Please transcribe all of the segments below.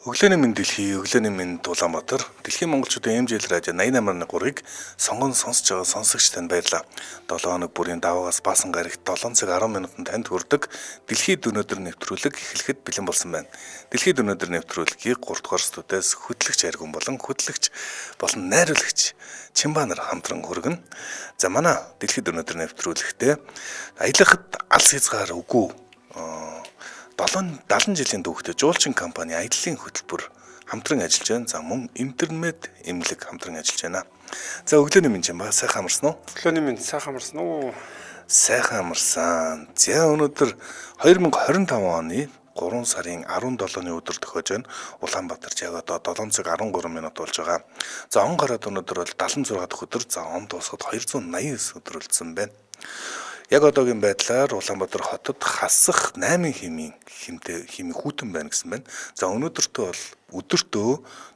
Өглөөний минь дэлхий, өглөөний минь Улаанбаатар, дэлхийн монголчуудын МЖЛ радио 88.3-ыг сонгон сонсож байгаа сонсогч танд баярлалаа. 7 хоног бүрийн даваагаас баасан гарагт 7 цаг 10 минутанд танд хүрдэг дэлхийд өнөөдөр нэвтрүүлэг эхлэхэд бэлэн болсон байна. Дэлхийд өнөөдөр нэвтрүүлгийг 3 дугаар студиэс хөтлөгч Аргун болон хөтлөгч болон найруулагч Чимбанар хамтран хүргэнэ. За манай дэлхийд өнөөдөр нэвтрүүлэгтээ аялахад алс хязгаар үгүй 70 жилийн түүхтэй жуулчин компани аяллаа хөтөлбөр хамтран ажиллаж байна. За мөн интернет эмнэлэг хамтран ажиллаж байна. За өглөөний минь Чимба сайхан амарсан уу? Өглөөний минь сайхан амарсан уу? Сайхан амарсан. За өнөөдөр 2025 оны 3 сарын 17-ны өдөр төхөж байна. Улаанбаатар яг одоо 7 цаг 13 минут болж байгаа. За он гараад өнөөдөр бол 76 дахь өдөр. За он дуусахад 289 өдөр үлдсэн байна. Яг одоогийн байдлаар Улаанбаатар хотод хасах 8 хэмийн хүүтэн байна гэсэн байна. За өнөөдөртөө бол өдөртөө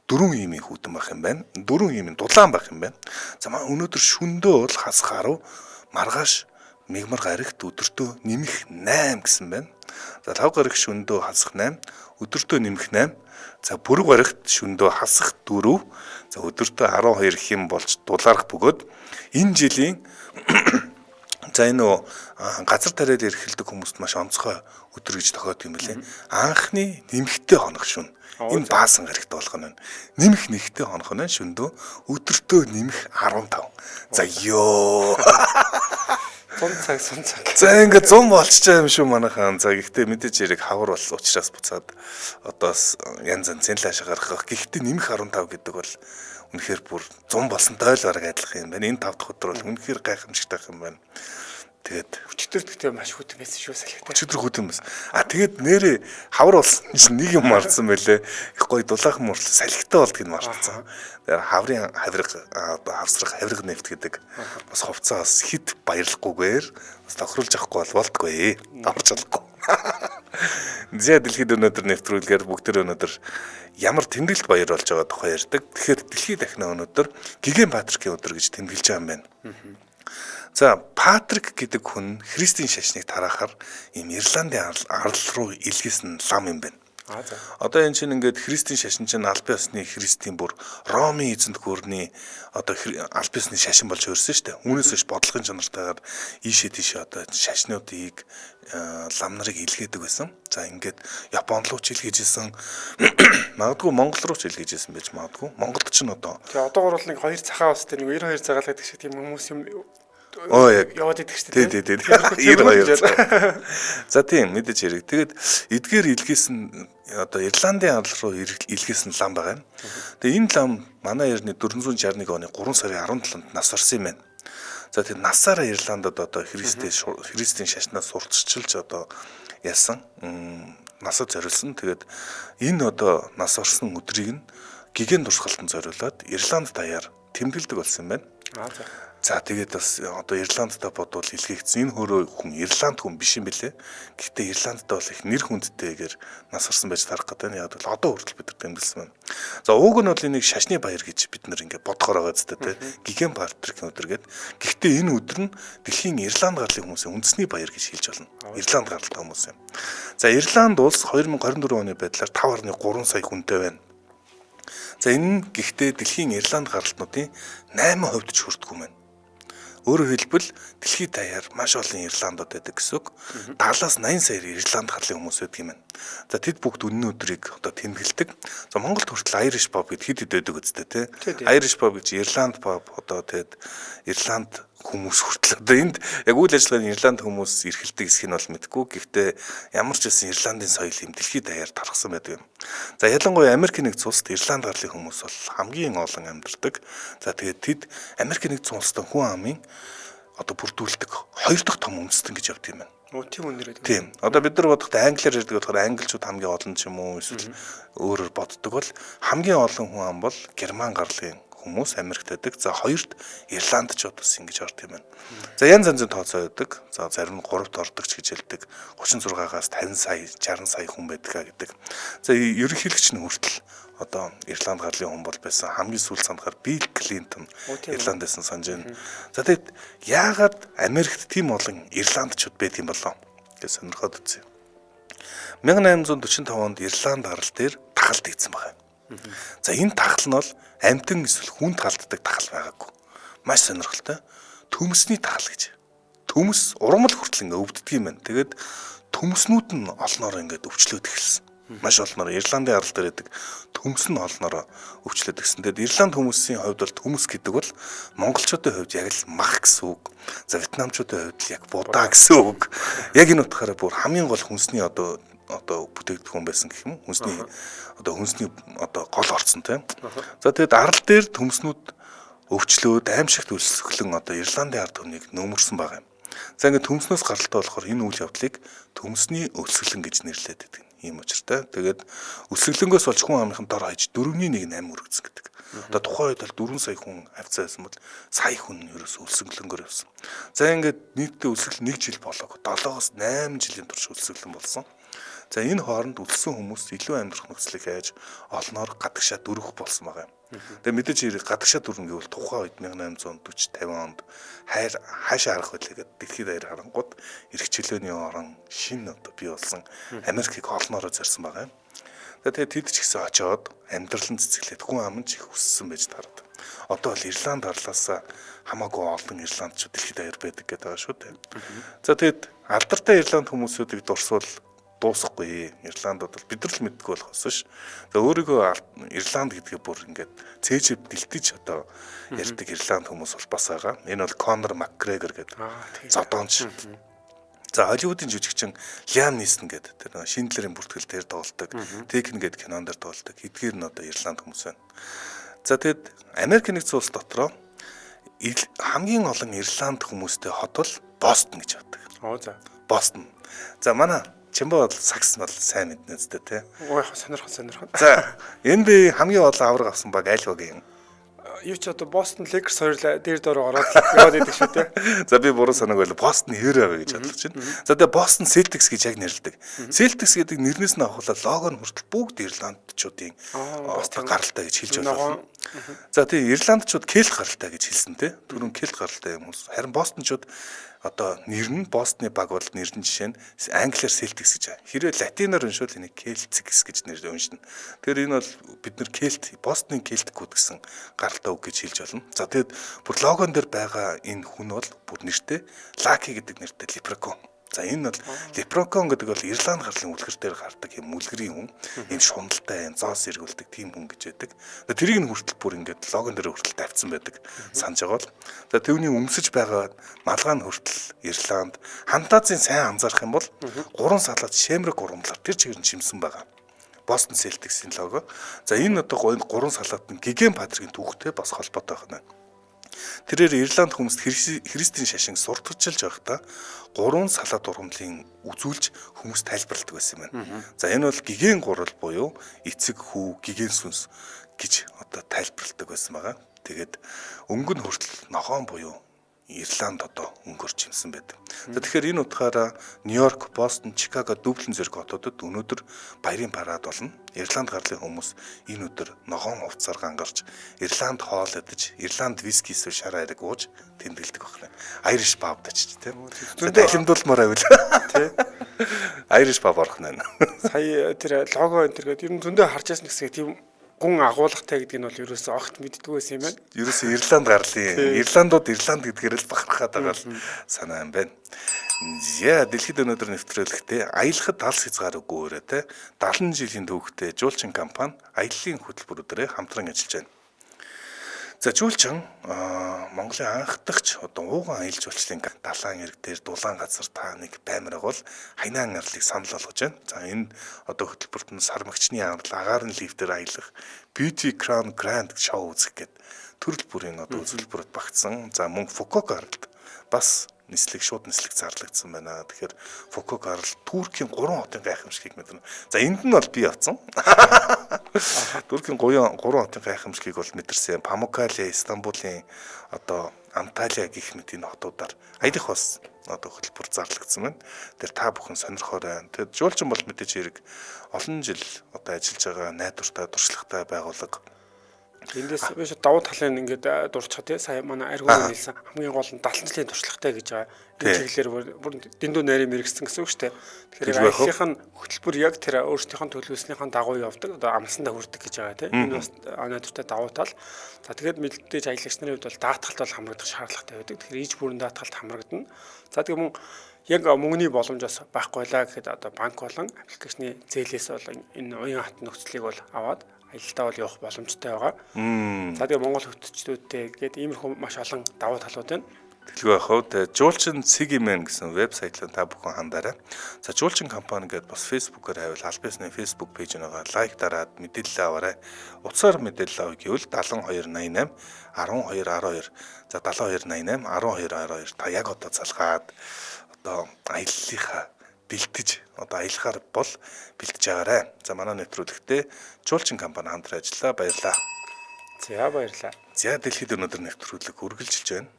4 хэмийн хүүтэн байх юм байна. 4 хэмийн дулаан байх юм байна. За өнөөдөр шөндөө бол хасах 10, маргааш мигмар гарагт өдөртөө нэмэх 8 гэсэн байна. За 5 гарагт шөндөө хасах 8, өдөртөө нэмэх 8. За бүрэг гарагт шөндөө хасах 4, за өдөртөө 12 хэм болж дулаарх бөгөөд энэ жилийн за энэ газар тариад эрхэлдэг хүмүүст маш онцгой өдөр гэж тохиод юм билээ. Анхны нэмэгтэй хоног шүн. Энэ баасан гарагт болох нь. Нэмэх нэгтэй хоног нь шөндөө өдөртөө нэмэх 15. За ёо. 100 цаг. За ингээд 100 болчихоо юм шүү манайхан. За гэхдээ мэдээж яриг хавар бол уучраас буцаад одоос янз янз цэнлааш гаргах. Гэхдээ нэмэх 15 гэдэг бол үнэхээр бүр 100 болсонтой л бараг адилхан юм байна. Энэ 5 дахь өдөр бол үнэхээр гайхамшигтай юм байна. Тэгээд өчтөр гэхдээ маш хүтэн байсан шүү салхитай. Өчтөр хүтэн байсан. Тэгээд нэрээ хавар болсон чинь нэг юм мартсан байлээ. Их гоё дулаахан мөрл салхитай болдгийг мартсан. Тэгээд хаврын хавсрах хаврыг нефт гэдэг бас хувцас хит баярлахгүйгээр бас тохируулж авахгүй болдгоо. Даварч чадахгүй. Зэ дэлхийд өнөөдөр нэвтрүүлгээр бүгдээ өнөөдөр ямар тэмдэглэлт баяр болж байгаа тухай ярьдаг. Тэгэхээр дэлхийд дахин өнөөдөр Гиген Патрикийн өдөр гэж тэмдэглэж байгаа юм байна. За Патрик гэдэг хүн Христийн шашныг тараахаар ийм Ирландын арал руу илгээсэн лам юм байна. Одоо энэ чинь ингээд Христийн шашин чинь албан ёсны Христийн бүр Ромын эзэнт гүрний одоо албан ёсны шашин болж өрсөн шүү дээ. Үүнээс биш бодлогын чанартайгаар ийшээ тийшээ одоо шашнуудыг лам нарыг илгээдэг байсан. За ингээд Японд руу ч илгээжсэн, магадгүй Монгол руу ч илгээжсэн байж магадгүй. Монголд ч н одоо. Тэгээ одоогор бол нэг хоёр цахаа устай нэг 92 цагаалаад гэх шиг тийм хүмүүс юм яг яваад идэх шүү дээ. Тий. 92. За тийм мэдээж хэрэг. Тэгээд эдгээр илгээсэн одоо Ирландын арал руу илгээсэн лам байгаа юм. Тэгээ энэ лам манай эртний 461 оны 3 сарын 17-нд нас орсон юм байна. За тэр насаараа Ирландд одоо Христийн шашнаас сурталчилж одоо яасан насад зориулсан. Тэгээд энэ одоо нас орсон өдрийг нь Гиген дурсгалтанд зориулаад Ирланд даяар тэмдэглэдэг болсон юм байна. За тэгээд бас одоо Ирландтай бодвол илгээгдсэн энэ хөрөө хүн Ирланд хүн биш юм бэлээ. Гэхдээ Ирландтай бол их нэр хүндтэйгээр нас орсон байж тарах гэдэг нь яг бол одоо хүртэл бид нар тэмдэглэсэн байна. За уг нь бол энийг шашны баяр гэж бид нар ингээд бодохоор байгаа зү тэ. Гиген Патрикийн өдөр гэдэг. Гэхдээ энэ өдөр нь дэлхийн Ирланд гарлын хүмүүсийн үндэсний баяр гэж хэлж болно. Ирланд гарлалтай хүмүүс юм. За Ирланд улс 2024 оны байдлаар 5.3 сая хүнтэй байна. За энэ нь гэхдээ дэлхийн Ирланд гарлтнуудын 8% ч хүрдэггүй байна. Өөрөөр хэлбэл дэлхийд даяар маш олон Ирландууд байдаг гэсэн үг. 70-80 сая Ирланд гарлын хүмүүс байдаг юм байна. За тэд бүгд өнөө өдрийг одоо тэмдэглэдэг. За Монголд хүртэл Irish pub гэдэг хэд байдаг үстэй тий. Irish pub гэж Ирланд pub одоо тэгээд Ирланд хүмүүс хүртэл одоо энд яг үйл ажиллагааны Ирланд хүмүүс эрхэлдэг хэсэг нь бол мэдгүй. Гэхдээ ямар ч байсан Ирландын соёл юм дэлхийд даяар тархсан байдаг юм. За ялангуяа Америк нэгдсэн улсад Ирланд гарлын хүмүүс бол хамгийн олон амьдардаг. За тэгээд тэд Америк нэгдсэн улсад хүн амын одоо бүрдүүлдэг 2 дахь том үндэстэн гэж явд юм байна. Тийм үнээр байдаг. Тийм. Одоо бид нар бодоход англиар ярьдаг болохоор англичууд хамгийн олон ч юм уу эсвэл өөрөөр боддог бол хамгийн олон хүн ам бол Герман гарлын хүмүүс Америкт байдаг. За хоёрт Ирландчууд бас ингэж орд юм байна. За янз янзын тооцоо байдаг. За зарим нь 3-т ордог ч гэж хэлдэг. 36-аас 50 сая, 60 сая хүн байдаг гэдэг. За ерөнхийлөгч нь хүртэл одоо Ирланд гарлын хүн бол байсан. Хамгийн сүүл сандгаар Билл Клинтон Ирландээс санаж байна. За тэгэд яагаад Америкт тийм олон Ирландчууд байт юм болов гэж сонирхоод үзье. 1845 онд Ирланд арал дээр тахалд хийсэн байгаа. За энэ тахал нь бол амьтан эсвэл хүнд халддаг тахал байгаагүй. Маш сонирхолтой. Төмөсний тахал гэж. Төмөс ургамал хүртэл ингээ өвддөг юм байна. Тэгээд төмөснүүд нь олноор ингээд өвчлөөд эхэлсэн. Маш олноор Ирландын арал дээр байдаг төмс нь олноор өвчлөөд гисэн. Тэгээд Ирланд хүмүүсийн хувьд бол төмс гэдэг бол монголчуудын хувьд яг л мах гэсэн үг. За вьетнамчуудын хувьд яг будаа гэсэн үг. Яг энэ утгаараа бүр хамгийн гол хүнсний одоо бүтээгдэхүүн байсан гэх юм. Хүнсний гол орцсон тийм. За тэгээд арал дээр төмснүүд өвчлөөд аимшигт өлсгөлэн Ирландын ард түмнийг нөмөрсөн байгаа юм. За ингээд төмснөөс гаралтай болохоор энэ үйл явдлыг төмсний өлсгөлэн гэж нэрлэдэг гэдэг ийм учиртай. Тэгээд өлсгөлөнгөөс болж хүн амынхан дор хаяж 4-1 8 өргөцсөн гэдэг. Одоо тухайн үед бол 4 сая хүн авцаа байсан бол сая хүн ерөөс өлсгөлөнгөөр явсан. За ингээд нийтдээ өлсгөл 1 жил болоог 7-оос 8 жилийн турш өлсгөлөн болсон. За энэ хооронд үлдсэн хүмүүс илүү амьдрах нөхцөлийг хайж олноор гадагшаа дөрөх болсон байгаа юм. Тэгээ мэдээж гадагшаа дөрнө гэвэл тухайн үед 1840 50 онд хаашаа харах байлээ гэдэг дэлхийд даяар харангууд эрх чөлөөний орон шин бий болсон Америкийг олноороо зорьсон байгаа юм. Тэгээ тэд ч гэсэн очоод амьдралын цэцгэлээд хүн аман ч их өссөн байж таард. Одоо бол Ирланд арлаасаа хамаагүй олон ирландчууд дэлхийд даяар байдаг гэдэг байгаа шүү дээ. За тэгэд алдартай Ирланд хүмүүсүүдийг дурсвал дуусахгүй. Ирландууд бол бид нар л мэддэг болохоос ш. За өөрийгөө Ирланд гэдгээ бүр ингээд цээжэв дэлтэж одоо ярьдаг Ирланд хүмүүс бол бас байгаа. Энэ бол Конор Макгрегор гэдэг. Зодоонч. За Холливуудын жүжигчин Лиам Нисэн гэдэг тэр Шиндлерийн бүртгэл дээр тоглодог. Текн гэдэг кинон дээр тоглодог. Эдгээр нь одоо Ирланд хүмүүс байна. За тэгэд Америк нэгдсэн улс дотроо хамгийн олон Ирланд хүмүүстэй хот бол Бостон гэж байдаг. За. Бостон. За манай Чимбо бол сакс бол сайн мэднэ үстэй тий. Ой сонирхон. За энэ би хамгийн олон авраг авсан баг аль баг юм. Юу ч одоо Бостон Lakers хоёрлаа дээр дөрөв ороод яваад идэг шүү те. За би буруу санааг байл Бостон хэр аваа гэж бодлож байна. За тэгээ Бостон Celtics гэж яг нэрлэдэг. Celtics гэдэг нэрнээс нь авахлаа лого нь хүртэл бүгд Ирландчуудын гаралтай гэж хэлж байна. За тэгээ Ирландчууд Кельт гаралтай гэж хэлсэн те. Түрүүн Кельт гаралтай юм хүмүүс. Харин Бостончууд одоо нэр нь Бостны баг бол нэр нь жишээ нь англиар Celtics гэж байна. Хэрвээ латинаар уншвал энийг Celtics гэж нэр уншина. Тэгэхээр энэ бол бид нар Кельт, Бостны Кельтгүүд гэсэн гаралтай үг гэж хэлж болно. За тэгэд бүр логон дээр байгаа энэ хүн бол бүр нэртэй Лаки гэдэг нэртэй Лепрекон. За энэ бол Лепрекон гэдэг бол Ирланд гарлын үлгэр дээр гардаг юм үлгэрийн хүн. Энэ шундалтай, зоос эргүүлдэг тийм хүн гэж байдаг. Тэрийг нь хүртэл бүр ингээд логон дээр хүртэл тавьсан байдаг санаж байгаа бол. За түүний өмсөж байгаа малгай нь хүртэл Ирланд хантаазын сайн анзаарах юм бол 3 салаад Шемрэг ургамлаар тэр чигээр нь чимсэн байгаа. Бостон Celtics-ийн лого. За энэ одоо 3 салаад нь Гиген Патрикийн түүхтэй бас холбоотой байна. Тэрээр Ирланд хүмүүст христийн шашин сурталчилж байхдаа 3 салаад ургамлын үзүүлж хүмүүс тайлбарладаг байсан юм байна. За энэ бол гиген гурал буюу эцэг хүү гиген сүнс гэж одоо тайлбарладаг байсан байгаа. Тэгээд өнгө нь хүртэл ногоон буюу Ирланд одоо өнгөөр чимсэн байдаг. За тэгэхээр энэ утгаараа Нью-Йорк, Бостон, Чикаго, Дублин зэрэг хотуудад өнөөдөр баярын парад болно. Ирланд гарлын хүмүүс энэ өдөр ногоон хувцсаар гангарч, Ирланд хоол идэж, Ирланд виски эсвэл шар ариг ууж тэмдэглэдэг байна. Irish pub дэж тийм. Дахимдуулмаар байвал тийм. Irish pub орох нь. Сая тэр лого энэ төр гэдэг ер нь зөндөө харж ясна гэсэн тийм гүн агуулгатай гэдэг нь бол ерөөсөө огт мэддэг байсан юм байна. Ерөөсөө Ирланд гарлын Ирландууд Ирланд гэдгээр л бахархаад байгаа л санаа юм байна. Яа дэлхийд өнөөдөр нэвтрүүлэхдээ аялахад алс хязгааргүй өөрөө те 70 жилийн түүхтэй жуулчин компани аяллаа хөтөлбөрөөрөө хамтран ажиллаж байна. За жуулчин Монголын анх дахь одоо ууган аялал жуулчлалын далайн ирэг дээр дулаан газар та нэг баймираг бол хайнаан арлыг санал болгож байна. За энэ одоо хөтөлбөрт нь сармагчны арал агаар нь лифтээр аялах Beauty Crown Grand шоу үзэх гээд төрөл бүрийн одоо үзүүлбэрт багтсан. За мөн Фукок аралд бас шууд нислэг зарлагдсан байна. Тэгэхээр Фукок арал Туркийн 3 хотын гайхамшигыг мэдэрнэ. За энд нь бол би явцсан. Туркийн 3 хотын гайхамшигыг бол мэдэрсэн. Памуккале, Стамбулын одоо Анталия гэх мэт энэ хотуудаар аялах бас одоо хөтөлбөр зарлагдсан байна. Тэр та бүхэн сонирхоор байна. Тэгэд жуулчин бол мэдээж хэрэг олон жил одоо ажиллаж байгаа найдвартай, туршлагатай байгууллага Эндээс биш давуу талын ингээд дурчаа тий сая манай аргуу хэлсэн хамгийн гол нь 70 жилийн туршлагатай гэж байгаа. Энэ чиглэлээр бүр дэндүү нарийн мэрэгсэн гэсэн үг шүү дээ. Тэгэхээр ажлынх нь хөтөлбөр яг тэр өөрсдийнх нь төлөвлөснийхэн дагуу явдаг. Одоо амсандаа хүрдэг гэж байгаа тий. Энэ бас өнөөдөртөө давуу тал. За тэгээд мэдээж аялагч нарын хувьд бол даатгалт бол хамрагдах шаардлагатай байдаг. Тэгэхээр ийж бүрэн даатгалт хамрагдана. За тэгээд мөн яг мөнгөний боломжоос байхгүй лаа гэхэд одоо банк болон аппликейшны зээлээс бол энэ уян хат нөхцөлийг бол аваад аялалтаа бол явах боломжтой байгаа. За тэгээ Монгол хөтөлчдүүдтэй гээд иймэрхүү маш олон давуу талууд байна. Тэглгүй хавд Жуулчин Цэгимэн гэсэн вебсайтлаа та бүхэн хандаарай. За Жуулчин компани гэдээ бас фэйсбүүкээр хайвал албасны фэйсбүүк пэйжнийгаа лайк дараад мэдээлэл аваарай. Утсаар мэдээлэл авъя гэвэл 7288 1212 за 7288 1222 та яг одоо залгаад одоо аяллахаа бэлтэж одоо аялахаар бол бэлтэж байгаарай. За манай нэвтрүүлэгтээ Жуулчин компани хамтран ажиллаа. Баярлалаа. За баярлалаа. За дэлхийд өнөөдөр нэвтрүүлэг үргэлжилж байна.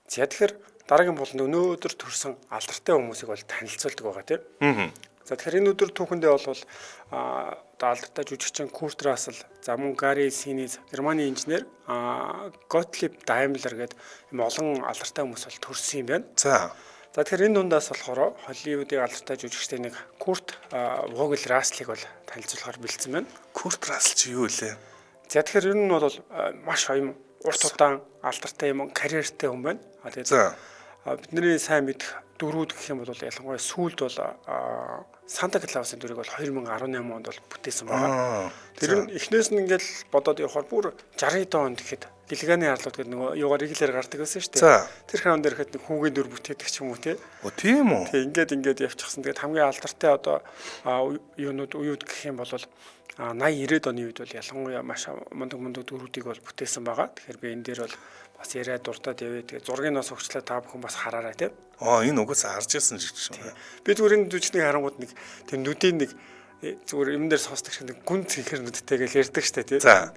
За тэгэхээр дараагийн болонд өнөөдөр төрсэн алдартай хүмүүсийг бол танилцуулдаг байгаа тийм. За тэгэхээр энэ өдөр түүхэндээ бол одоо алдартай жүжигчин Курт Рассел, за мөн Гари Синиз, Германы инженер Готлиб Даймлер гэдэг юм олон алдартай хүмүүс бол төрсэн юм байна. За тэгэхээр энэ дундаас болохоор Холливуудын алдартай жүжигчдийн нэг Курт Вогл Расслыг бол танилцуулахаар бэлдсэн байна. Курт Рассел чи юу вэ? За тэгэхээр энэ нь бол маш юм урт удаан алдартай юм карьертэй хүн байна. Тэгээд бидний сайн мэдэх дөрүүд гэх юм бол ялангуяа сүүлд бол Санта Клаусын дүрийг бол 2018 онд бол бүтээсэн байгаа. Тэр нь эхнээс нь ингээл бодоод явахаар бүр 60 онд гэхэд Гилганы арлууд гэдэг нөгөө юугаар иглээр гардаг байсан шүү дээ. Тэр хаан дээр ихэд хүүгийн дүр бүтээдэг ч юм уу те. Тийм үү. Тэг ингээд явчихсан. Тэгээд хамгийн алдартай одоо уууд гэх юм бол 80 90-ад оны үед бол ялангуяа маш мундаг дүрүүдийг бол бүтээсэн байгаа. Тэгэхээр би энэ дээр бол бас яриад дуртад явъя. Тэгээ зургийг нас өгчлээ та бүхэн бас хараарай тийм. Энэ угаасаа харж ирсэн жигч юм. Би зүгээр энэ жүжигчний харангууд нэг тэр нүдийн нэг зүгээр юм дээр сонсдог шиг нэг гүн цэнхэр нүдтэй гэж ярьдаг штэ тийм. За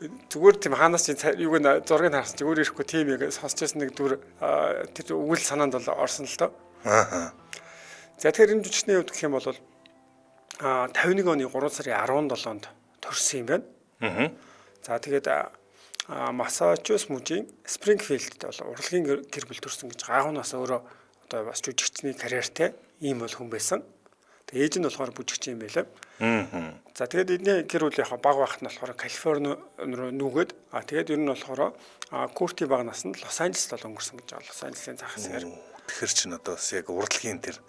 зүгээр тийм хаанаас чи юуг нь зургийг харсан чи өөр ирэхгүй тийм яг сонсч байсан нэг дүр тэр үйл санаанд бол орсон л доо. За тэгэхээр энэ жүжигчний хувьд гэх юм бол 51 оны 3 сарын 17-нд төрсэн юм байна. За тэгээд Массачусетс мужийн Спрингфилдд бол урлагийн гэр бүл төрсэн гэж агуунаас өөрөө одоо бас жүжигчний карьертэй ийм бол хүн байсан. Тэгээд ээж нь болохоор бүжигчин юм байлаа. За тэгээд эдний гэр бүл яг баг байхад нь болохоор Калифорни руу нүгэд тэгээд ер нь болохоор Курти баг наснд Лос Анжелест бол өнгөрсөн гэж байна. Лос Анжелесийн захисгаар. Тэгэхээр чинь одоо бас яг урлагийн тэр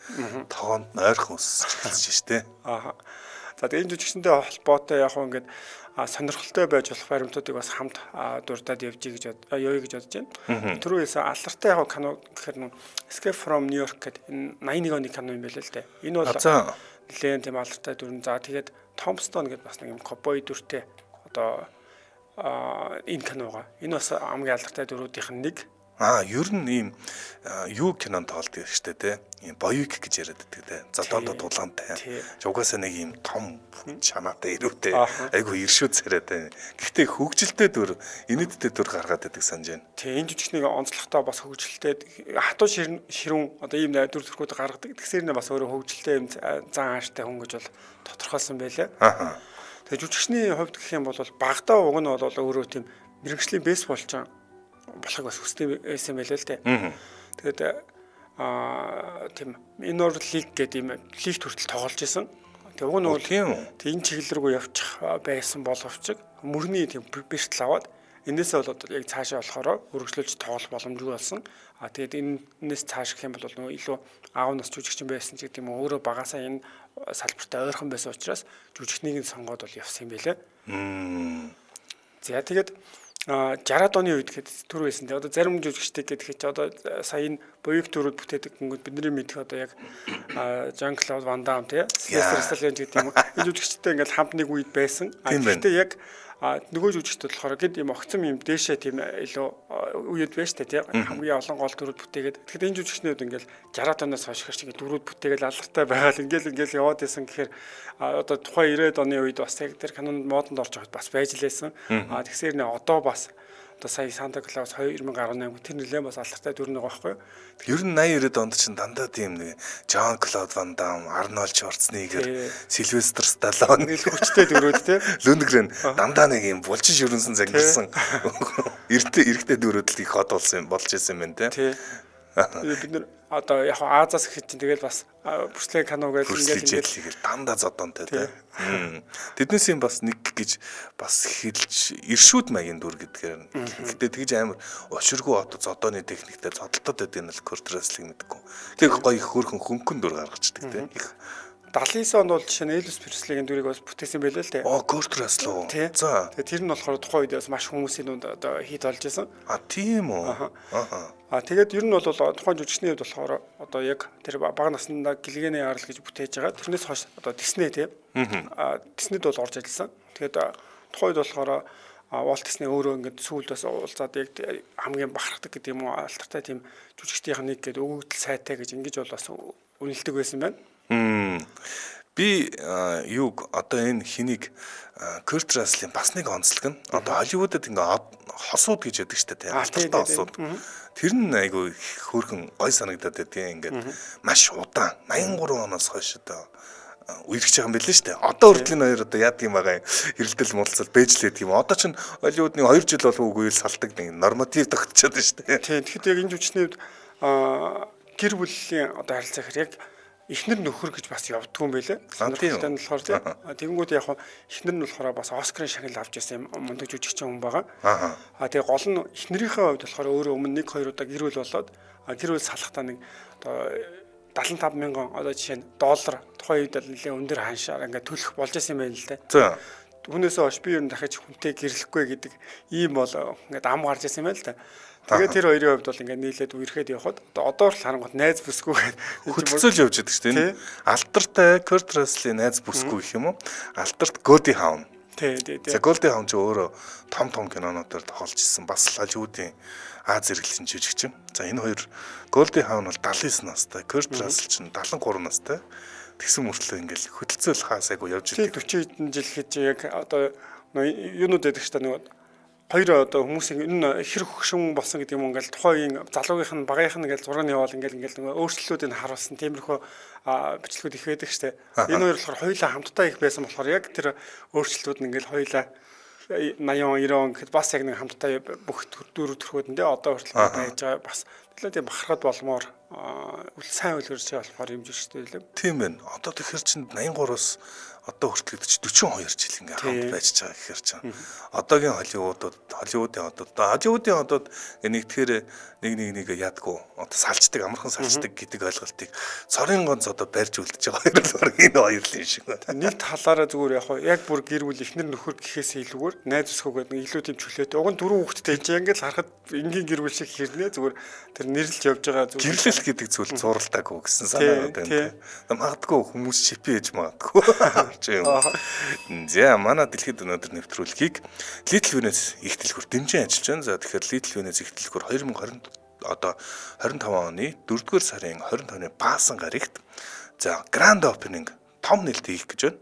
тоонд ойрхон өсөж штэ. За тэгээд энэ жүжигчтэй холбоотой яг ингээд сонирхолтой байж болох баримтуудыг бас хамт дурдаад явъя гэж бодож байна. Түрүүээс алдартай яг кино гэхээр нь Escape from New York гэдэг энэ 81 оны кино юм байлаа л дээ. Энэ бол нэлээд тийм алдартай дүр. За тэгээд Tombstone гэдэг бас нэг юм ковбой дүртэй одоо энэ киноога. Энэ бас хамгийн алдартай дүрүүдийнх нь нэг. Ер нь ийм юу кинонд тоолдог штэ тий. Ийм боёвик гэж яриад байдаг тий. За дондо дулаантай. Угаасаа нэг ийм том чанаатай ирүүтэй. Айгу иршүү царайтай. Гэхдээ хөгжилтэй дүр, инээдтэй дүр гаргаад байдаг санаж байна. Тий, энэ жүжигчнийг онцлогтой бас хөгжилтэй хатуу ширүүн одоо ийм дүр төрхүүд гаргадаг. Тэгсээр нэ бас өөрөө хөгжилтэй юм зан ааштай хүн гэж бол тодорхойлсон байлаа. Тэгээ жүжигчний хувьд гэх юм бол багадаа уг нь бол өөрөө тийм мэрэгжлийн бейсболч болохыг бас хүсдэг байсан байлаа л дээ. Тэгээд тийм minor league гэдэг юм лигт хүртэл тоглож исэн. Тэгээд уг нь бол энэ чиглэл рүү явчих байсан боловч мөрний тийм бэртэл аваад энээсээ бол одоо яг цаашаа болохоор өргөжлүүлж тоглох боломжгүй болсон. Тэгээд энэс цааш гэх юм бол нөгөө илүү аав нас жүжигчин байсан ч гэдэг юм өөрөө багасаа энэ салбартай ойрхон байсан учраас жүжигчнийг сонгоод бол явсан юм байлаа. За тэгээд 60-ад оны үед гэхэд түр байсан. Одоо зарим жүжигчтэй гэдэг чи одоо сая энэ боёвик дүрүүд бүтээдэг гингүүд бидний мэдих одоо яг Жан-Клод Ван Дам тий Сильвестр Сталлоне гэдэг юм. Энэ жүжигчтэй ингээл хамт нэг үед байсан. Гэхдээ яг нөгөө жүжигчтэй болохоор гэд юм огцом юм дээшээ тийм илүү үед байж та тий хамгийн олон гол дүрүүд бүтээгээд. Тэгэхээр энэ жүжигчнүүд ингээл 60-ад оноос хойш хэрэг дүрүүд бүтээгээл алдартай байгаа л ингээл яваад исэн гэхээр одоо тухайн 90-ад оны үед бас яг тэр канонд модонд орж байгаад бас байж лээсэн. Тэгсээр нэ одоо бас одоо сая Санта Клаус 2018 тэр нэлээд бас алдартай дүр нэг байхгүй. Ер нь 80 90-ад онд чинь дандаа тийм нэг Жон Клод Ван Дам, Арнольд Шварценеггер, Сильвестр Сталлоне Нэг хүчтэй дүрүүд те. Лүндгрен дандаа нэг юм булчин шүрэнсэн загнасан эрэгтэй дүрүүд л их хот болсон болж исэн юм байна те. Бид нар одоо яг Азаас гэхэд чинь тэгэл бас Брюсле кино гэж ингээд дандаа зодонтой те. Тэднээс юм бас нэг гэж бас хэлж иршүүд маягийн дүр гэдгээр. Гэтэ тэгж амар оширгүй одоо зодооны техниктэй зодтолтод байдаг нь л Kurt Russell мэдгүй. Тэг гоё их хөрхөн хөнгөн дүр гаргацдаг те. 79 онд бол жишээ нь Elvis Presley-гийн дүрийг бас бүтээсэн байлээ л те. Kurt Russell. За. Тэгээ тэр нь болохоор тухайн үед бас маш хүмүүсийн дунд одоо хит болж исэн. Тийм үү. Тэгээд ер нь бол тухайн жүжигчний хувьд болохоор одоо яг тэр бага наснда Гэлгэний арал гэж бүтээж байгаа. Тэрнээс хойш одоо Disney те. Disney-д бол орж ажилласан. Тэгээд тухайн үед болохоор Walt Disney өөрөө ингээд сүүлд бас уулзаад яг хамгийн бахархдаг гэдэг юм уу алдартай тийм жүжигчдийн нэг гэдэг өгөгдөл сайтай гэж ингэж бол бас үнэлдэг байсан байна. Би юуг одоо энэ хэнийг Kurt Russell-ийн бас нэг онцлог нь одоо Холливуудад ингээ хосууд гэж яддаг штэ тийм алдартай хосууд. Тэр нь айгүй хөөрхөн гой санагдаад байдгийн ингээд маш удаан 83 оноос хойш одоо үерхэж байгаа юм билээ штэ. Одоо хүртэл энэ хоёр одоо яадаг юм байгаа хэрэлдэл муулцал бэжлээд юм. Одоо ч Холливуд нэг 2 жил болов үгүй л салдаг нэг норматив тогтчиход байна штэ. Тийм. Тэгэхэд яг энэ жүжигчний гэр бүлийн одоо харилцаа хэрэг яг эхнэр нөхөр гэж бас явдггүй юм байлээ. Сонирхолтой нь болохоор тийм. Тэгэнгүүт яг эхнэр нь болохоор бас Оскарын шагнал авч ирсэн юм мундаг жүжигчин хүн байгаа. Тэгээ гол нь эхнэрийнхээ хувьд болохоор өөрөө өмнө 1-2 удаа гэр бүл болоод гэр бүл салахтаа нэг одоо 75 мянган одоо жишээ нь доллар тухайн үед нэлээд өндөр ханшаар ингээд төлөх болж исэн юм байна л да. За. Түүнээсээ хойш би ер нь дахиж хүнтэй гэрлэхгүй гэдэг ийм бол ингээд ам гарч исэн юм байна л да. Тэгээд тэр хоёрын хувьд бол ингээд нийлээд үерхэд явхад одоо л харангуут найз бүсгүй хөдөлцөөл явж байдаг шүү дээ. Алдартай Kurt Russell-ийн найз бүсгүй гэх юм уу? Алдарт Goldie Hawn. Тий. За Goldie Hawn ч өөрөө том кинонуудаар тохиолж ирсэн. Бас Холливуудын Аз зэрэглэлийн жүжигчин. За энэ хоёр Goldie Hawn бол 79 настай, Kurt Russell ч 73 настай. Тэгсэн мөртлөө ингээл хөдөлцөөл хаасайгүй явж идэг. 40 жил гэж яг одоо юунууд байдаг ч та нэг хоёр одоо хүмүүсийн энэ хэр хөгшин болсон гэдэг юм ингээл тухайн залуугийнх нь багийнх нь ингээл зураг нь яваал ингээл өөрчлөлтүүдийг харуулсан тиймэрхүү бичлэгүүд их байдаг штэ. Энэ хоёр болохоор хоёулаа хамтдаа их байсан болохоор яг тэр өөрчлөлтүүд нь ингээл хоёулаа 80 90 гэхэд бас яг нэг хамтдаа бүх дөрөв төрхөөдөндөө одоо хүртэл байж байгаа бас нэлээд тийм бахархад болмоор сайн үлгэрч болохоор юм жиштэй лээ. Тийм байна. Одоо тэгэхээр чинь 83-аас одоо хүртэл гэдэг чи 42 жил ингээ хамт байж байгаа гэхээр чинь одоогийн Холливуудын одод нэгтгэхээр нэг яадгүй одоо салждаг амархан салждаг гэдэг ойлголтыг цорын гонц одоо барьж үлдэж байгаа хоёр л энэ хоёр л юм шиг байна. Нэг талаараа зүгээр яг бүр гэр бүл эхнэр нөхөр гэхээс илүүгээр найз өсгөөгээд нэг илүү тийм чөлөөтэй. Уг нь дөрөв хүүхэдтэй энэ ингээл харахад энгийн гэр бүл шиг хэрнээ зүгээр тэр нэрлж явж байгаа зүгээр. Гэрлэл гэдэг зүйл зуралтаагүй гэсэн санаа байна. Магадгүй хүмүүс шипи ээж магадгүй. За манай дэлхийд өнөөдөр нэвтрүүлгийг Little Venice их дэлгүүр дэмжин ажиллаж байна. За тэгэхээр Little Venice их дэлгүүр 25 оны 4-р сарын 25-ны Баасан гарагт за Grand Opening том нээлт хийх гэж байна.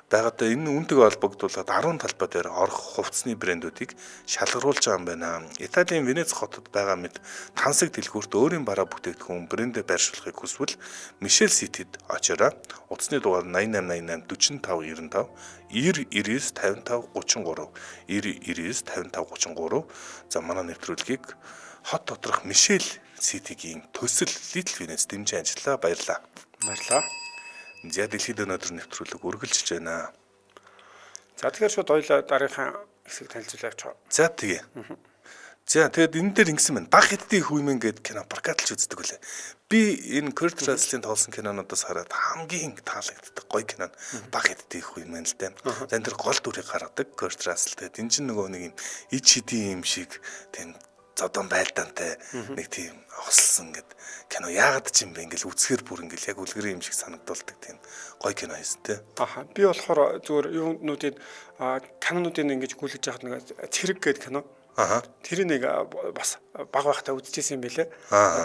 Байгаадаа энэ үнэтэйг холбогдуулаад 10 талбай дээр орох хувцсны брэндүүдийг шалгаруулж байгаа юм байна. Италийн Венец хотод байгаа мэт тансаг дэлгүүрт өөрийн бараа бүтээгдэхүүн брэндээ байршуулахыг хүсвэл Michel City-д очоорой. Утасны дугаар 8888 4595 99 55 33 99 55 33. За манай нэвтрүүлгийг хот доторх Michel City-гийн төсөл Little Venice дэмжин ажиллаа. Баярлалаа. За дэлхийд өнөөдөр нэвтрүүлэг үргэлжилж байна. За тэгэхээр шууд хоёлаа дараагийн хэсэг танилцуулъя авч. За тэгээ. За тэгээд энэ дээр ингэсэн байна. Баг хэдтийн хүймэн гэдэг кино прокатлж үздэг үлээ. Би энэ Kurt Russell-ийн тоглосон кинонуудаас хараад хамгийн таалагддаг гоё кино баг хэдтийн хүймэн л дээ. За энэ тэр гол дүрийг гаргадаг Kurt Russell. Тэгээд энэ чинь нөгөө нэг юм ид шидийн юм шиг тийм зодон байлдаантай нэг тийм хослсон гэд кино яагаад ч юм бэ ингээл үзэхэр бүр ингээл яг үлгэрийн юм шиг санагдуулдаг тийм гоё кино хийсэн те. Би болохоор зүгээр юунуудын кинонуудын ингэж гүйлгэж яхад нэг цэрэг гэдэг кино. Тэр нэг бас баг байхдаа үзчихсэн юм билэ.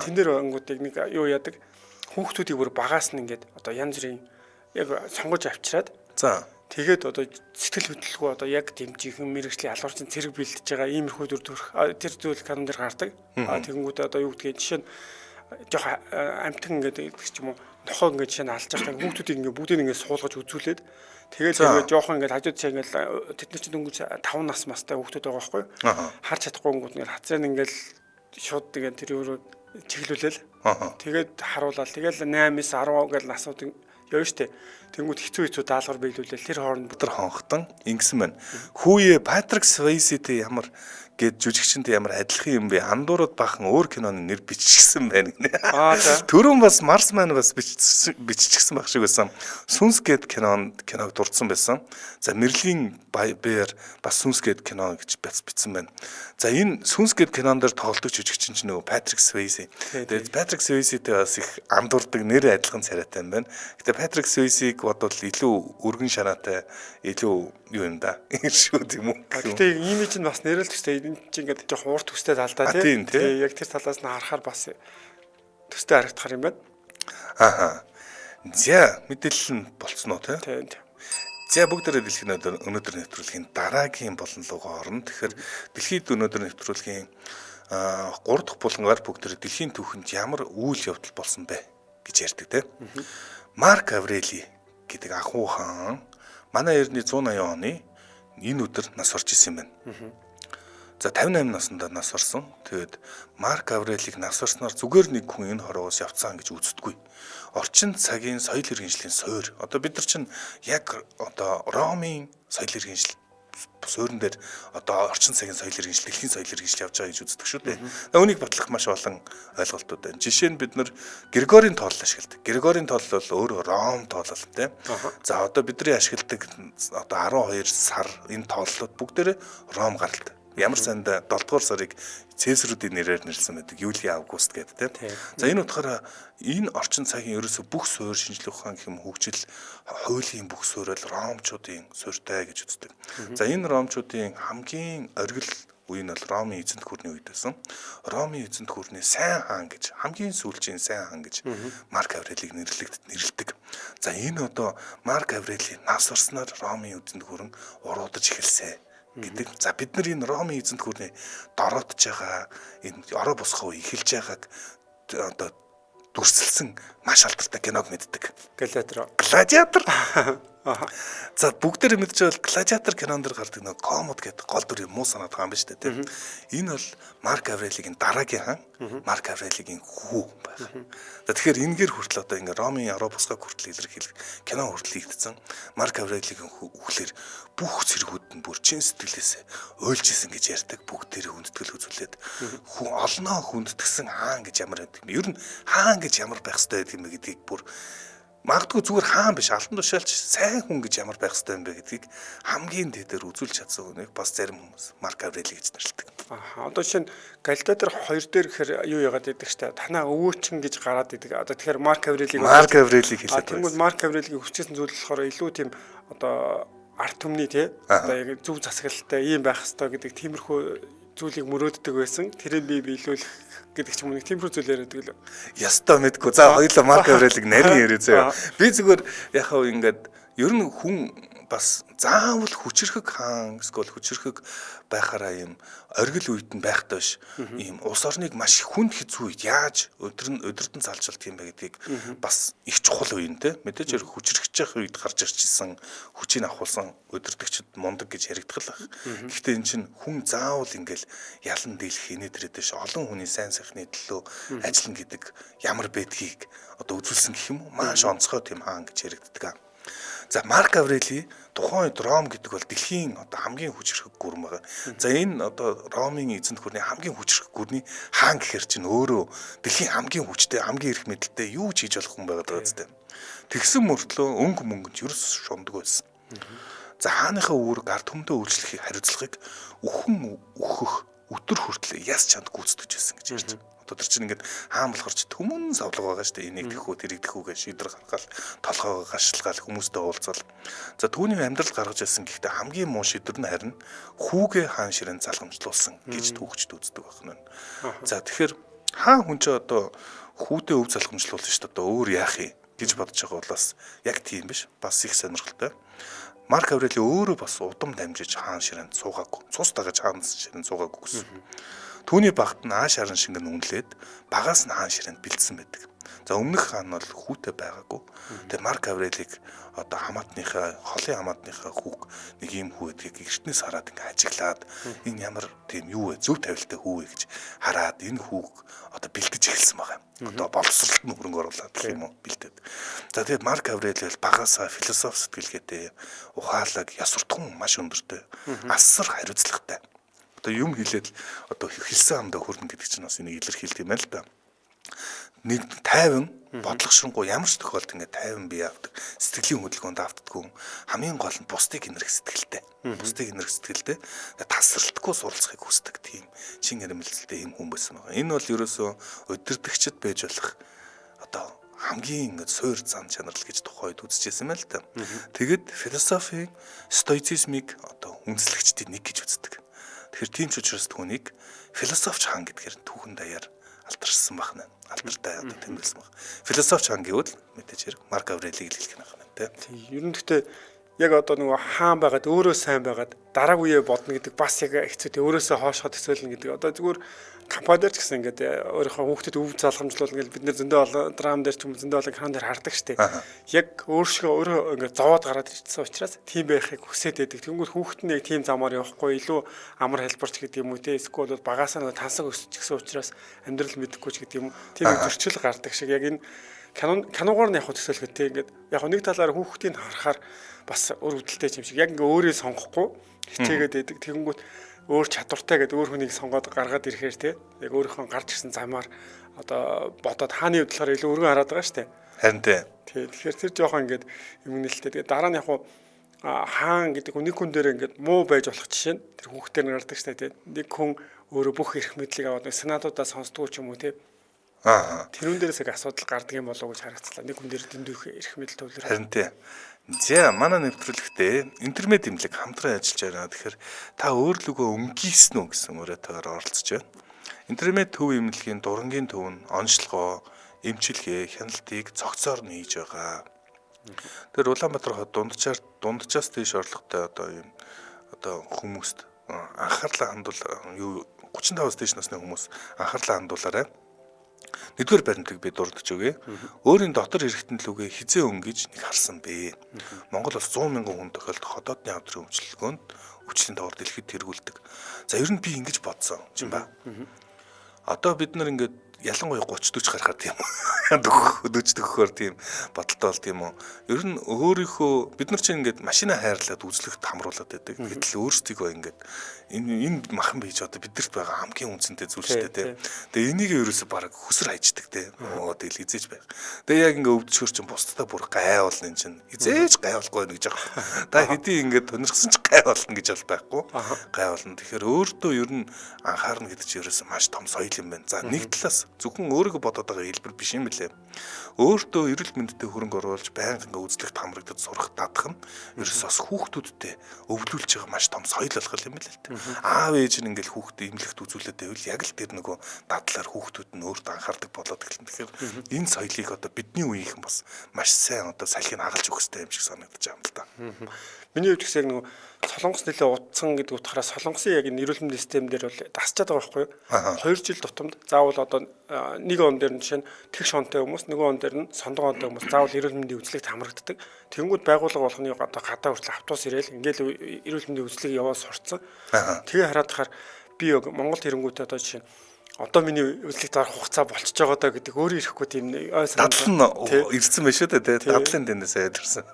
Тэн дээр ангуудыг нэг юу яадаг хүүхдүүдийг бүр багаас нь ингээд одоо янз бүрийн яг сонгож авчираад за Тэгээд одоо сэтгэл хөдлөлгүй одоо яг дэмжихэн мэрэгжлийн алуурчин цэрэг бэлдэж байгаа иймэрхүү тэр зүйл канон дээр гардаг. Тэгэнгүүтээ одоо юу гэдгийг жишээ нь жоох амтан ингээд ч юм уу нохоо ингээд жишээ нь алж байгаа хүүхдүүдийг ингээд бүгдийг ингээд суулгаж үзүүлээд тэгээд ингээд жоох ингээд хажууд цаа ингээд тэд нар чинь дөнгөж 5 нас мастай хүүхдүүд байгаа байхгүй харж чадахгүй гингүүд ингээд хацрын ингээд шууд тэгээд тэр өөрөө чиглүүлээл тэгээд харуулаад тэгэл 8-9 10 гэж насууд явна штэ. Тэнгүүд хэцүү даалгавар биелүүлэл тэр хооронд өдөр хонхтон ингэсэн байна. Хүүе Патрик Свейситэй ямар гээд жүжигчэнтэй ямар адилхан юм бэ? Андуурууд бахан өөр киноны нэр биччихсэн байна гинэ. Түрүүн бас Марсман бас биччихсэн байх шиг байсан. Сүнс гээд киног дурдсан байсан. За Мэрлийн Бээр бас Сүнс гээд кино гэж бичсэн байна. За энэ Сүнс гээд кинон дээр тоглодог жүжигчин чинь нөгөө Патрик Свейси. Тэгээд Патрик Свейситэй бас их андуурдаг нэр адилхан царайтай юм байна. Гэтэ Патрик Свейсиг бодвол илүү өргөн шанаатай, илүү юу юм да. Шүү тийм үү? Гэтэ имиж нь бас нэрэлт төстэй энэ чинь ингээд жоох урт төстэй талдаа тийм. Яг тэр талаас нь харахаар бас төстэй харагдахар юм байна. За мэдээлэл нь болцсон уу тийм. За бүгдээрээ дэлхийн өнөөдөр нэвтрүүлгийн дараагийн болон руугаа орно. Тэгэхээр дэлхийд өнөөдөр нэвтрүүлгийн 3 дахь булангаар бүгдээрээ дэлхийн түүхэнд ямар үйл явдал болсон бэ гэж ярьдаг тийм. Марк Аврели гэдэг ахуй хаан манай эртний 180 оны энэ өдөр нас орж исэн юм байна. За 58 наснда нас орсон. Тэгээд Марк Аврелиг нас орсноор зүгээр нэг хүн энэ хорвоос явцсан гэж үздэггүй. Орчин цагийн соёл иргэншлийн суурь. Одоо бид нар чинь яг одоо Ромын соёл иргэншил суурин дээр одоо орчин цагийн соёл иргэншил, дэлхийн соёл иргэншил явж байгаа гэж үздэг шүү дээ. Үүнийг батлах маш олон ойлголтууд байна. Жишээ нь бид нар Григорийн тоолол ашигладаг. Григорийн тоолол бол өөрөө Ром тоолол тийм. За одоо бидний ашигладаг одоо 12 сар энэ тооллууд бүгдээрээ Ром гаралтай. Ямар санд 7 дугаар сарыг Цэсаруудын нэрээр нэрлсэн байдаг. Юли Август гэдэг тийм. За энэ утгаараа энэ орчин цагийн ерөөсө бүх суурь шинжлэх ухаан гэх юм хөгжил хуулийн бүх суурь бол Ромчуудын суурьтай гэж үздэг. За энэ Ромчуудын хамгийн оргил үе нь бол Ромын эзэнт гүрний үед байсан. Ромын эзэнт гүрний сайн хаан гэж хамгийн сүүлчийн сайн хаан гэж Марк Аврелиг нэрлэдэг. За энэ одоо Марк Аврели нас орсноор Ромын эзэнт гүрэн уруудаж эхэлсэн гэдэг. За бид нар энэ Ромын эзэнт гүрний дороотж байгаа энэ ороо босгоо эхэлж байгааг одоо дүрсэлсэн маш алдартай киног мэддэг. Гладиатор. За бүгдээр мэдж байгаа Гладиатор кинонд дэр гардаг нэг комод гэдэг гол дүр юм уу санаад байгаа юм ба шүү дээ тийм. Энэ бол Марк Аврелигийн дараагийн хаан, Марк Аврелигийн хүү байх. За тэгэхээр энэгээр хүртэл одоо ингээ Ромын ороо босгоо хүртэл илэрхийлэх кино хүртэл хийгдсэн. Марк Аврелигийн хүүхлэр бүх цэргүүд нь бүр чин сэтгэлээсээ уйлж исэн гэж ярьдаг. Бүгдээр хүндэтгэл үзүүлээд олноо хүндэтгсэн хаан гэж ямар байдаг юм. Ер нь хаан гэж ямар байх ёстой гэдэг юм гэдгийг бүр магадгүй зүгээр хаан биш алтан тушаалч сайн хүн гэж ямар байх ёстой юм бэ гэдгийг хамгийн дээдээр үзүүлж чадсан хүнийг бас зарим хүмүүс Марк Аврели гэж нэрлэдэг. Одоо жишээ нь Гладиатор 2 дээр гэхээр юу яагаад гэдэг ч танаа өвөөчин гэж гараад идэг. Одоо тэгэхээр Марк Аврелиг хэлээд байна. Тэгвэл Марк Аврелигийн хүчсэн зүйл болохоор илүү тийм одоо арт түмний тий одоо яг зөв засаглалтай ийм байх ёстой гэдэг тиймэрхүү зүйлийг мөрөөддөг байсан. Тэрийг би биелүүлэх гэдэг ч юм уу нэг тиймэрхүү зүйл яриад л. Ястаа мэдгүй. За хоёулаа Марк Аврелиг нарийн яриа заяа. Би зүгээр яхав ингээд ер нь хүн бас заавал хүчрхэг хаан эсвэл хүчрхэг байхаараа юм оргил үйд нь байх доош ийм улс орныг маш хүнд хэцүү үед яаж өдөртөн залжилт юм бэ гэдгийг бас их чухал үе нэ мэдээж хүчрхэж явах үед гарч ирчихсэн хүчийг авахулсан өдөртөгчд мундаг гэж яригдах л. Гэхдээ эн чинь хүн заавал ингээл ялан дийлэх инээдрэд дэш олон хүний сайн сайхны төлөө ажиллана гэдэг ямар байдгийг одоо үзүүлсэн гэх юм уу маш онцгой тийм хаан гэж яригддаг. За Марк Аврели тухайн үед Ром гэдэг бол дэлхийн одоо хамгийн хүчрхэг гүрэн байгаа. За энэ одоо Ромын эзэнт гүрний хамгийн хүчрхэг гүрний хаан гэхэр чинь өөрөө дэлхийн хамгийн хүчтэй, хамгийн эрх мэдэлтэй юу ч хийж болох хүн байгаад байгаа зү. Тэгсэн мөртлөө өнгө мөнгөнд ерөөс шундаг байсан. За хааныхаа үүрэг ард түмдээ үйлчлэхийг хариуцлагыг өхөн өөхөх өтөр хүртэл яс чанд гүйцэтгэж байсан гэж ярьж байна. Одоо тэр чинь ингээд хаан болохоор ч түмэн савлаг байгаа шүү дээ. Энийг тэхүү тэрийг тэхүү гэж шийдвэр гаргаал, толгоогоо гашилгаал, хүмүүстэй уулзаал. За түүний амьдрал гаргаж ирсэн гэхдээ хамгийн муу шийдвэр нь харин хүүгээ хаан ширээн залгамжлуулсан гэж түүхчд үздэг байна. За тэгэхээр хаан хүн ч одоо хүүтэй өв залгамжлуулсан шүү дээ. Одоо өөр яах юм гэж бодож байгаа бол бас яг тийм биш. Бас их сонирхолтой. Марк Аврели өөрөө бас удам дамжиж хаан ширээнд суугаагүй. Цус дагаж хаан ширээнд суугаагүй гэсэн. Түүний багт нь ааш харан шингэн үнэлээд багаас нь хаан ширээнд бэлдсэн байдаг. За өмнөх хаан бол хүүтэй байгаагүй. Тэгээ Марк Аврелиг одоо холын хамаатныхаа хүүг нэг юм хүү гэдгийг эртнээс хараад ингээ ажиглаад энэ ямар тийм юу вэ зөв тавилттай хүү вэ гэж хараад энэ хүүг одоо бэлдэж эхэлсэн байгаа юм. Одоо боловсролт нь хөрөнгө оруулаад гэх юм уу бэлдээд. За тэгээд Марк Аврели бол багаасаа философи сэтгэлгээтэй, ухаалаг, ёс суртахуун маш өндөртэй, асар хариуцлагатай. Одоо юм хэлээд одоо хэлсэн амдаа хүрнэ гэдэг чинь бас энийг илэрхийлдэг юм байна л да. Нэг тайван бодлогошронгуй ямар ч тохиолдолд ингээ тайван бие авдаг, сэтгэлийн хөдөлгөөнд автдаггүй, хамгийн гол нь бусдыг инэрх сэтгэлтэй. Бусдыг инэрх сэтгэлтэй тасралтгүй суралцахыг хүсдэг тийм чин ярмэлцэлтэй юм хүн байсан байгаа. Энэ бол ерөөсөө удирдагчд байж болох одоо хамгийн ингээ суур зан чанар л гэж тухайд үзчихсэн юм л да. Тэгэд философийн стоицизмыг одоо үндэслэгчдийн нэг гэж үздэг. Тэгэхээр тийм ч учраас түүнийг философч хаан гэдгээр түүхэн даяар алдарсан байна. Алдартай одоо тэмдэглэсэн байна. Философч хаан гэвэл мэдээж хэрэг Марк Аврелиг хэлэх юм байна тийм. Ер нь гэхдээ яг одоо нөгөө хаан байгаад өөрөө сайн байгаад дараа үеэ бодно гэдэг бас яг хэцүү. Өөрөөсөө хоошоход төсөөлнө гэдэг. Одоо зүгээр компаниар ч гэсэн ингээд өөрийнхөө хүүхдэд өв залхамжлуулна гэж бид нэр зөндөө олон драм дээр ч юм зөндөө олон кинон дээр хардаг штеп. Яг өөрөө ингээд зовоод гараад ирсэн учраас тийм байхыг хүсээд байдаг. Тэнгүүд хүүхэд нь яг тийм замаар явахгүй илүү амар хэлбэрч гэдэг юм уу те эсвэл бол багаасаа нөгөө тансаг өсч гисэн учраас амьдрал мэдэхгүй ч гэдэг юм. Тийм зөрчил гардаг шиг яг энэ киногоор нь яг төсөөлөхөд те ингээд яг нэг талаар хүүхдийг харахаар бас өр хөдөлтэй юм шиг яг ингээ өөрөө сонгохгүй хичээгээд байдаг. Тэгэнгүүт өөр чадвартай гэдэг өөр хүнийг сонгоод гаргаад ирэхээр те яг өөрийнхөө гарч ирсэн замаар одоо бодоод хааны хувьд болохоор илүү өргөн хараад байгаа шүү дээ. Харин тий. Тэгэхээр тэр жоохон ингээд юм нэлтэй. Тэгээ дараа нь яг хаан гэдэг нэг хүн дээр ингээд муу байж болох жишээ нь тэр хүүхдээр гардаг шүү дээ. Нэг хүн өөрөө бүх эрх мэдлийг аваад сенатуудаа сонсдгоо ч юм уу те. Тэрүүн дээрээс яг асуудал гардаг юм болов уу гэж харагдлаа. Нэг хүн дээр дэндүүх эрх мэдэл төвлөрөө. Харин тий. За манай нэвтрүүлэгтээ интернет имлэг хамтран ажиллаж байна. Тэгэхээр та өөрлөгөө өнгийсэн үү гэсэн өрөөтэйгээр оролцож байна. Интернет төв имлэгийн дурангийн төв нь онцлогоо, эмчилгээ, хяналтыг цогцоор нь хийж байгаа. Тэр Улаанбаатар хот дунджаас тийш орлоготой одоо хүмүүст анхаарлаа хандуул юу 35-аас дээш насны хүмүүс анхаарлаа хандуулаарай. Нэгдүгээр баримтыг би дурдж өгье. Өөрийн дотор хэрэгтэн лүгээ хизээ өнгөж нэг харсан бэ. Монгол бас 100 мянган хүн тохиолдох хотоодны хамтран өмчлөлгөөнд өвчлөлийн товар дэлхийд тэргүүлдэг. За ер нь би ингэж бодсон юм ба. Одоо бид нар ингээд ялангуяа 30 40 гарахаар тийм дөхөхөөр тийм бодолтой бол тийм үү. Ер нь өөрийнхөө бид нар чинь ингээд машина хайрлаад үзлэгт хамруулад байдаг. Гэтэл өөрсдийгөө ингээд энэ махан бийж одоо бидэрт байгаа хамгийн үнцэнтэй зүйл шүү дээ тийм. Тэгээ энийг ерөөсө бараг хөсөр хайждаг тийм. Тэгэл хизээж байх. Тэгээ яг ингээд өвдчөр чинь бусдаа бүр гайвуулна энэ чинь. Хизээж гайвуулахгүй байна гэж аах. Та хэдий ингээд тонирхсан ч гайвуулна гэж бол байхгүй. Гайвуулна. Тэгэхээр өөртөө ер нь анхаарна гэдэг чинь ерөөсө маш том соёл юм байна. За нэг талаас зөвхөн өөрийгөө бодоод байгаа хэлбэр биш юм билээ. Өөртөө эрүүл мэндэд хөрөнгө оруулж байнга ингээ үзлэгт хамрагдаж сурах дадах нь ерөөсөө бас хүүхдүүдтэй өвлүүлж байгаа маш том соёл болох юм билээ л дээ. Аав ээж нь ингээл хүүхдээ имлэгт үзүүлээд байвал яг л тэр нөгөө дадлаар хүүхдүүд нь өөртөө анхаардаг болоод эхэлнэ. Тэгэхээр энэ соёлыг одоо бидний үеийнхэн бас маш сайн одоо салхийг хагалж өгөх хэрэгтэй юм шиг санагдаж байгаа юм л да. Миний хувьд гэсэн яг нөгөө солонгос нэлээ утсан гэдэг утгаараа солонгосын яг энэ эрүүл мэндийн систем дээр бол дасчаад байгаа байхгүй юу? 2 жил тутамд заавал одоо нэг он дээр нь жишээ нь тэгш онтой хүмүүс, нөгөө он дээр нь сондоо онтой хүмүүс заавал эрүүл мэндийн үзлэгт хамрагддаг. Тэнгүүд байгууллага болгоны одоо гадаа хүртэл автобус ирээл ингээл эрүүл мэндийн үзлэгийг яваад сурцсан. Тэгээ хараад тахаар би Монгол тэрэнгүүтээ одоо жишээ одоо миний үзлэгт арах хугацаа болчихж байгаа даа гэдэг өөрөө ирэхгүй тийм ой санаа. Дадал нь ирсэн байх шүү дээ. Дадлын дэндээс ярьсан.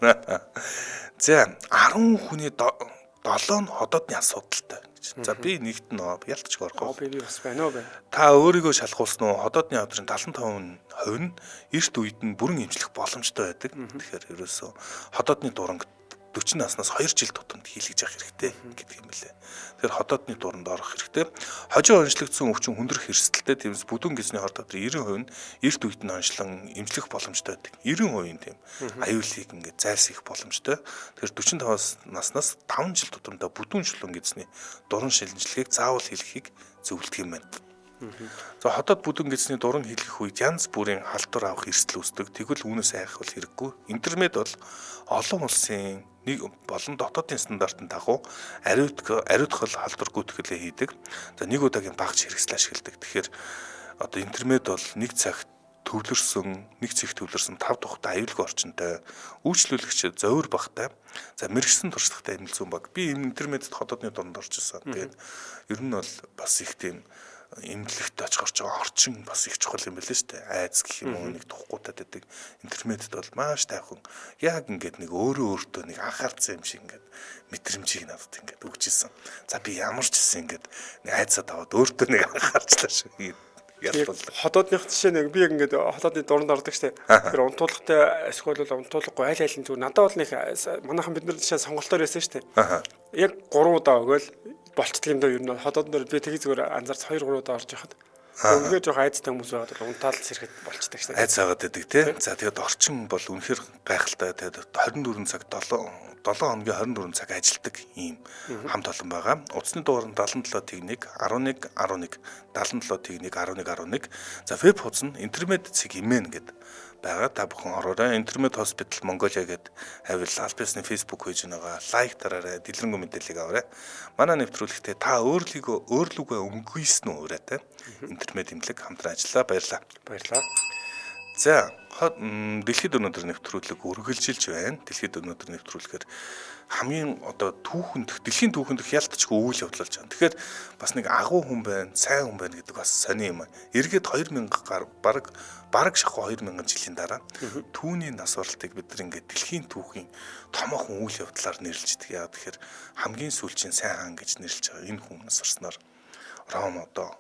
За 10 хүний 7 нь ходоодны асуудалтай гэж. За би нэгт нь ялтч орох. Би бас байна уу байна. Та өөрийгөө шалгуулсан уу? Ходоодны хадрын 75% нь эрт үед нь бүрэн эмчлэх боломжтой байдаг. Тэгэхээр ерөөсөө ходоодны дуранг 40 наснаас 2 жил тутамд хийлгэж явах хэрэгтэй гэдэг юм лээ. Тэгэхээр ходоодны дуранд орох хэрэгтэй. Хожоо онцлогдсон өвчин хүндрэх эрсдэлтэй тиймээс бүдүүн гисний хордоод 90% нь эрт үед нь онцлон эмчлэх боломжтой байдаг. 90% тийм аюулыг ингээд зайлсхийх боломжтой. Тэгэхээр 45-аас наснаас 5 жил тутамдаа бүдүүн шулуун гисний дуран шилжлэхийг заавал хийлгэхийг зөвлөдөг юм байна. За хотод бүдүүн гисний дуран хийлгэх үед янз бүрийн халдвар авах эрсдэл үүсдэг. Тэгвэл үүнээс айх бол хэрэггүй. Интернет бол олон улсын нэг болон дотоодын стандартын дагуу ариутгал халдвар гүйтгэлээ хийдэг. За нэг удаагийн багц хэрэгсэл ашигладаг. Тэгэхээр одоо интернет бол нэг цагт төвлөрсөн 5 тухтай аюулгүй орчинтой үйлчлүүлэгч зовир багтай. За мэрэгсэн туршлагатай эмнэлзүүн баг. Би интернетэд хотоодны дунд орж ирсэн. Тэгээд ер нь бол бас их тийм эмнэлэгт очих орчин бас их чухал юм байл шүү дээ. Айц гэх юм уу нэг тухгүй байдаг. Интернетэд бол маш тайван яг ингээд нэг өөртөө нэг анхаарсан юм шиг ингээд мэдрэмжийг надад ингээд өгч ирсэн. За би ямар ч гэсэн ингээд нэг айцад аваад өөртөө нэг анхаарчлаа шүү. Хотоодных жишээ нэг би яг ингээд хотоодны дуранд ордог штэ. Тэгэхээр унтуулгатай эсвэл унтуулгагүй аль аль нь зүгээр надад бол нэг манайхан бид нар жишээ сонголтоор байсан штэ. Яг 3 удаа өгөөл болцдог юм даа ер нь хотоодн дээр би тэгээ зүгээр анзаарч 2-3 удаа орж яхад. Үнэхээр жоох айцтай хүмүүс байгаад унтаал сэрхэд болцдог штэ. Айц агаад байдаг тий. За тэгээд орчин бол үнэхээр гайхалтай. Тэгээд 24 цаг 7 хоногийн 24 цаг ажилладаг ийм хамт олон байгаа. Утасны дугаар нь 77 тэгник 11 11 77 тэгник 11 11. За веб хуудас нь интернет цэг имэн гэдэг байгаа. Та бүхэн ороорой. Интернет хоспитал Монголиа гэдэг авил аль бисны фейсбુક пэйж нэгаа лайк дараарай, дэлгэрэнгүй мэдээллийг аваарай. Манай нэвтрүүлэгтээ та өөрлөгөө өнгөйснө ураатай. Интернет имлэг хамтран ажиллаа. Баярлалаа. Баярлалаа. За дэлхийд өнөөдөр нэвтрүүлэг үргэлжилж байна. Дэлхийд өнөөдөр нэвтрүүлэхээр хамгийн одоо дэлхийн түүхэнд хялтчгүй үйл явдал болж байгаа. Тэгэхээр бас нэг агуу хүн байна, сайн хүн байна гэдэг бас сони юм. Эргээд 2000 бараг шахуу 2000 жилийн дараа түүний нас баралтыг бид нар ингээд дэлхийн түүхийн томоохон үйл явдлаар нэрлэждэг. Яа тэгэхээр хамгийн сүүлчийн сайн хаан гэж нэрлэж байгаа энэ хүн нас барснаар Ром одоо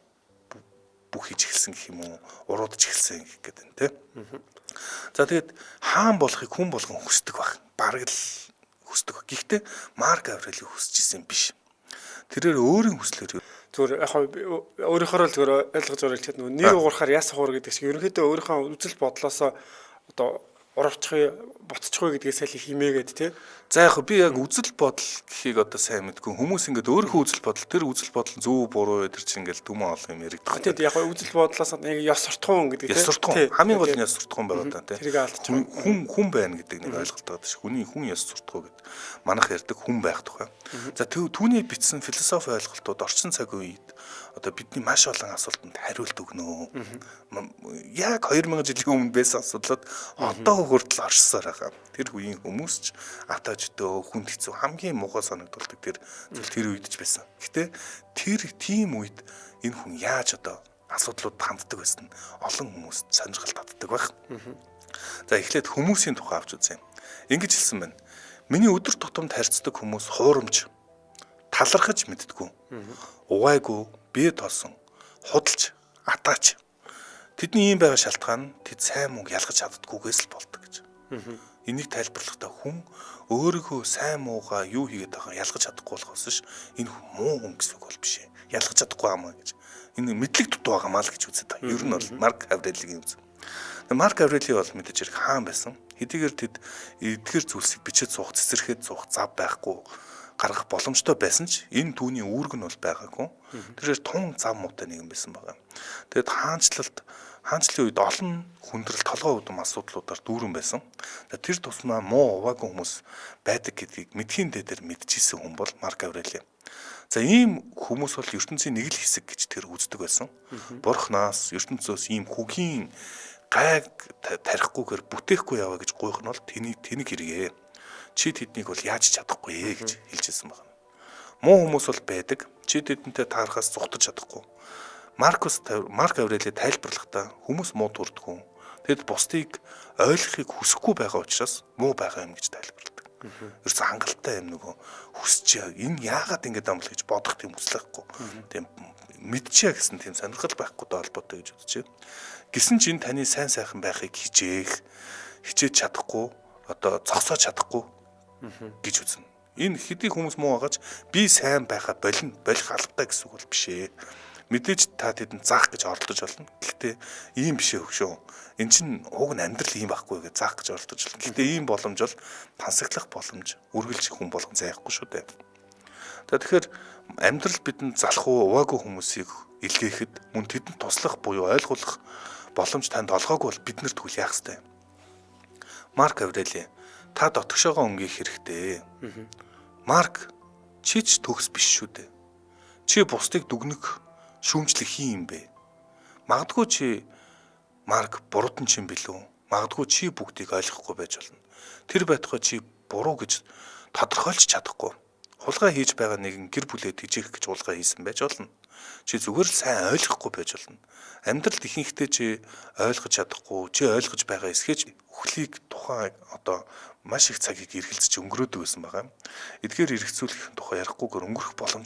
бүх хийж эхэлсэн гэх юм уу, уруудж эхэлсэн гэх гэдэг нь тийм. За тэгээд хаан болохыг хүн болгон хүсдэг баг. Бараг л хүсдэг. Гэхдээ Марк Аврелийг хүсэж исэн биш. Тэрээр өөрийн хүслээр зүгээр яг өөрийнхөө л зүгээр ойлгож байгаа хэлэхэд нэр уурахаар яс хуур гэдэг шиг ерөнхийдөө өөрийнхөө үзэл бодлосоо одоо уравчих ботчихгүй гэдгээс л их имээгээд тий. За яг би яг үзэл бодол гэхийг одоо сайн мэдгүй. Хүмүүс ингээд өөрийнхөө үзэл бодол тэр үзэл бодол зөв буруу тэр чинь ингээд түмэн олон юм яригдах. Тий яг үзэл бодлоос нэг ёс суртахуун гэдэг тий. Ёс суртахуун хамгийн гол нь ёс суртахуун байгаа даа тий. Тэрийг алдчих. Хүн байна гэдэг нэг ойлголт байгаа шүү. Хүн ёс суртахуун гэдэг. Манайх ярьдаг хүн байх тухай. За түүний бичсэн философи ойлголтууд орчин цаг үед одоо бидний маш олон асуултанд хариулт өгнө. Яг 2000 жилийн өмнө байсан асуудлууд одоо хүртэл оршсоор байгаа. Тэр үеийн хүмүүс ч атаждөө хүнд хэцүү хамгийн муухай санагдуулдаг тэр үед ч байсан. Гэтэ тэр тийм үед энэ хүн яаж одоо асуудлууд ханддаг байсан нь олон хүмүүст сонирхол татдаг байх. За эхлээд хүмүүсийн тухай авч үзье. Ингэж хэлсэн байна. Миний өдөр тутамд харьцдаг хүмүүс хуурамч, талархаж мэддэггүй, угайгүй, бие тоосон, худалч, атаач. Тэдний ийм байгаа шалтгаан нь тэд сайн мөнгө ялгаж чаддгүйгээс л болдог гэж. Энийг тайлбарлахдаа хүн өөрийнхөө сайн муугаа юу хийгээд байгаа ялгаж чадахгүй болохоос ш энэ муу хүн гэсэн үг бол биш ээ. Ялгаж чадахгүй амаа гэж. Энэ мэдлэг дутуу байгаамаа л гэж үздэг. Ер нь бол Марк Аврелигийн үз. Марк Аврели бол мэдээж хэрэг хаан байсан. Хэдийгээр тэд эдгээр зүйлсийг бичиж суух, цэцэрэхэд суух зав байхгүй гаргах боломжтой байсан ч энэ түүний үүрэг нь бол байгаагүй. Тэрээр тун зам муутай нэгэн байсан байгаа. Тэгэд хаанчлалын үед олон хүндрэл толгой удам асуудлуудаар дүүрэн байсан. Тэр тусмаа муу уваагүй хүмүүс байдаг гэдгийг мэдхийн дээр мэдчихсэн хүн бол Марк Аврели. За ийм хүмүүс бол ертөнцийн нэг л хэсэг гэж тэр үздэг байсан. Бурханаас ертөнцөөс ийм хүгийн гайг тарихгүйгээр бүтээхгүй яваа гэж гуйх нь бол тэнэг хэрэгээ. Чи тэднийг бол яаж чадахгүй гэж хэлжсэн байна. Муу хүмүүс бол байдаг. Чи тэдэнтэй таарахаас зугтаж чадахгүй. Марк Аврели тайлбарлахдаа хүмүүс муу төрдгөө. Тэгэд бусдыг ойлгохыг хүсэхгүй байгаа учраас муу байгаа юм гэж тайлбарладаг. Ерөөс хангалттай юм нөгөө хүсч энэ яагаад ингэж амбал гэж бодох тийм хүслэхгүй. Тийм мэдчихье гэсэн тийм сонирхол байхгүйтэй холбоотой гэж үзэж байна. Гэсэн чинь таны сайн сайхан байхыг хичээж чадахгүй одоо зогсоож чадахгүй гэж үзнэ. Энэ хэдий хүмүүс муу байгаач би сайн байхаа болох албатай гэсэн үг бол биш ээ. Мэдээж та тэдэнд заах гэж оролдож болно. Гэхдээ ийм биш шүү. Эн чинь уг нь амьдрал ийм байхгүй гэж заах гэж оролдож байна. Гэхдээ ийм боломж бол тансаглах боломж үргэлж хүн болгон зайхгүй шүү дээ. Тэгэхээр амьдрал бидэнд залах уу уваагүй хүмүүсийг илгээхэд мөн тэдэнд туслах буюу ойлгуулах боломж танд олгоогүй бол бид нарт тэгвэл яах ёстой. Марк Аврели та дотгошоогоо өнгөх хэрэгтэй. Марк чи ч төгс биш шүү дээ. Чи бусдыг дүгнэх шүүмжлэх юм бэ? Магадгүй чи Марк буруудан ч юм билүү? Магадгүй чи бүгдийг ойлгохгүй байж болно. Тэр байтугай чи буруу гэж тодорхойлж чадахгүй. Хулгай хийж байгаа нэгэн гэр бүлээ тэжээх гэж хулгай хийсэн байж болно. Чи зүгээр л сайн ойлгохгүй байж болно. Амьдралд ихэнхдээ чи ойлгож чадахгүй, чи ойлгож байгаа эсхэж өхлийг тухайн маш их цагийг эргэлзэж өнгөрөөдөг гэсэн байгаа. Эдгээр эргэцүүлэх тухай ярихгүйгээр өнгөрөх боломж